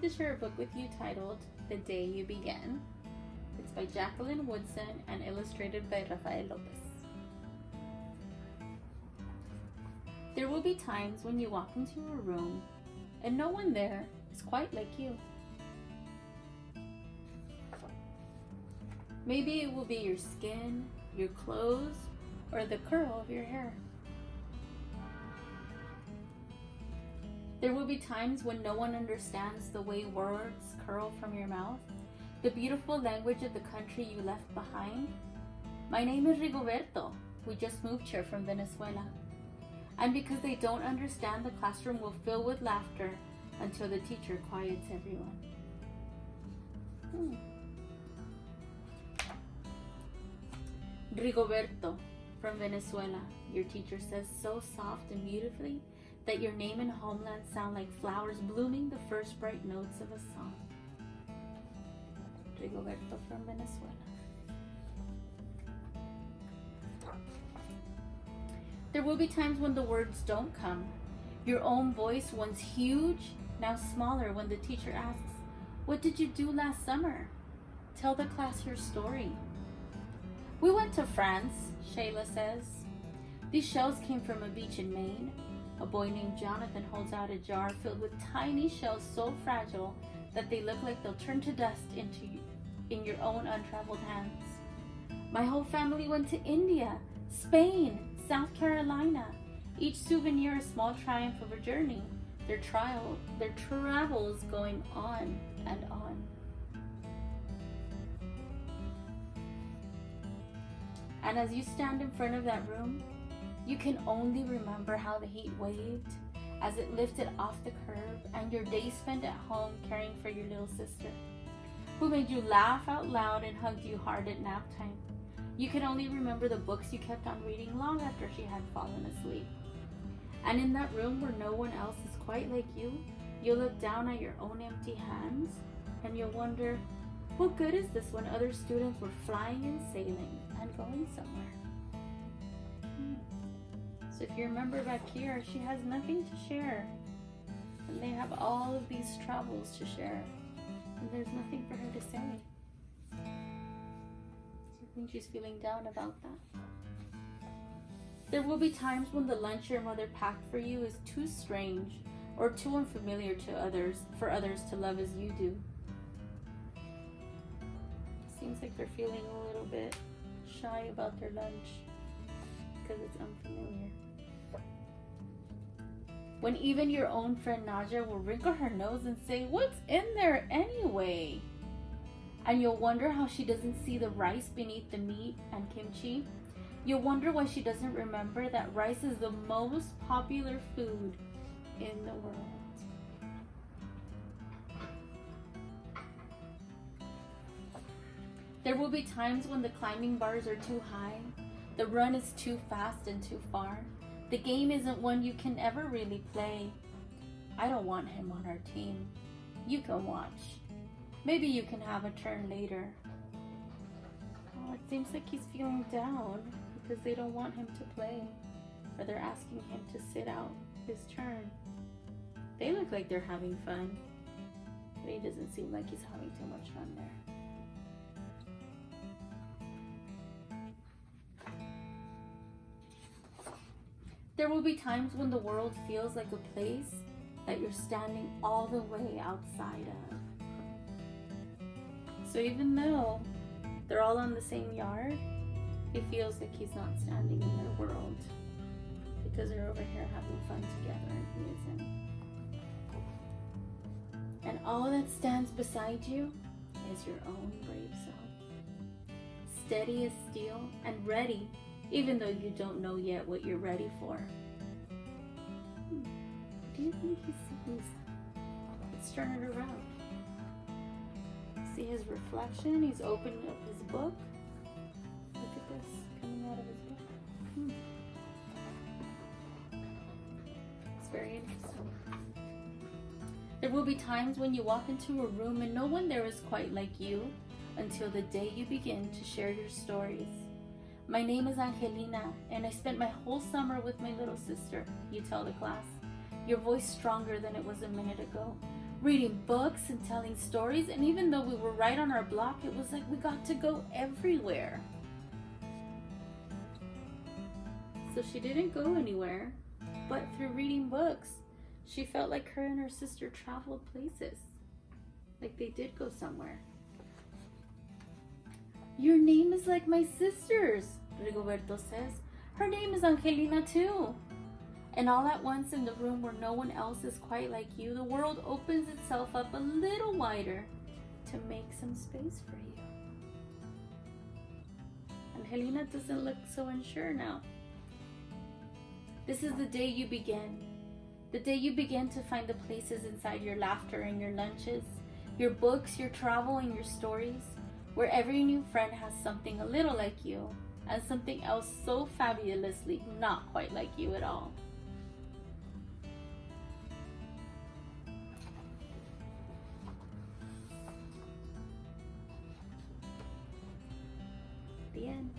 to share a book with you titled The Day You Began. It's by Jacqueline Woodson and illustrated by Rafael Lopez. There will be times when you walk into a room and no one there is quite like you. Maybe it will be your skin, your clothes, or the curl of your hair. There will be times when no one understands the way words curl from your mouth, the beautiful language of the country you left behind. My name is Rigoberto. We just moved here from Venezuela. And because they don't understand, the classroom will fill with laughter until the teacher quiets everyone. Rigoberto from Venezuela, your teacher says so soft and beautifully that your name and homeland sound like flowers blooming the first bright notes of a song. Rigoberto from Venezuela. There will be times when the words don't come. Your own voice, once huge, now smaller when the teacher asks, "What did you do last summer? Tell the class your story." We went to France, Shayla says. These shells came from a beach in Maine. A boy named Jonathan holds out a jar filled with tiny shells so fragile that they look like they'll turn to dust in your own untraveled hands. My whole family went to India, Spain, South Carolina. Each souvenir a small triumph of a journey. Their travels going on and on. And as you stand in front of that room, you can only remember how the heat waved as it lifted off the curb and your day spent at home caring for your little sister, who made you laugh out loud and hugged you hard at nap time. You can only remember the books you kept on reading long after she had fallen asleep. And in that room where no one else is quite like you, you'll look down at your own empty hands and you'll wonder, what good is this when other students were flying and sailing and going somewhere? So if you remember back here, she has nothing to share. And they have all of these travels to share. And there's nothing for her to say. So I think she's feeling down about that. There will be times when the lunch your mother packed for you is too strange or too unfamiliar for others to love as you do. Seems like they're feeling a little bit shy about their lunch because it's unfamiliar. When even your own friend Naja will wrinkle her nose and say, "What's in there anyway?" And you'll wonder how she doesn't see the rice beneath the meat and kimchi. You'll wonder why she doesn't remember that rice is the most popular food in the world. There will be times when the climbing bars are too high, the run is too fast and too far. The game isn't one you can ever really play. I don't want him on our team. You can watch. Maybe you can have a turn later. Oh, it seems like he's feeling down because they don't want him to play, or they're asking him to sit out his turn. They look like they're having fun, but he doesn't seem like he's having too much fun there. There will be times when the world feels like a place that you're standing all the way outside of. So even though they're all on the same yard, it feels like he's not standing in their world because they're over here having fun together and he isn't. And all that stands beside you is your own brave self. Steady as steel and ready, even though you don't know yet what you're ready for. What do you think he sees? Let's turn it around. See his reflection? He's opening up his book. Look at this coming out of his book. It's very interesting. There will be times when you walk into a room and no one there is quite like you until the day you begin to share your stories. My name is Angelina, and I spent my whole summer with my little sister, you tell the class. Your voice stronger than it was a minute ago. reading books and telling stories. And even though we were right on our block, it was like we got to go everywhere. So she didn't go anywhere, but through reading books, she felt like her and her sister traveled places. Like they did go somewhere. Your name is like my sister's, Rigoberto says. Her name is Angelina too. And all at once in the room where no one else is quite like you, the world opens itself up a little wider to make some space for you. Angelina doesn't look so unsure now. This is the day you begin. The day you begin to find the places inside your laughter and your lunches, your books, your travel, and your stories, where every new friend has something a little like you and something else so fabulously not quite like you at all. The end.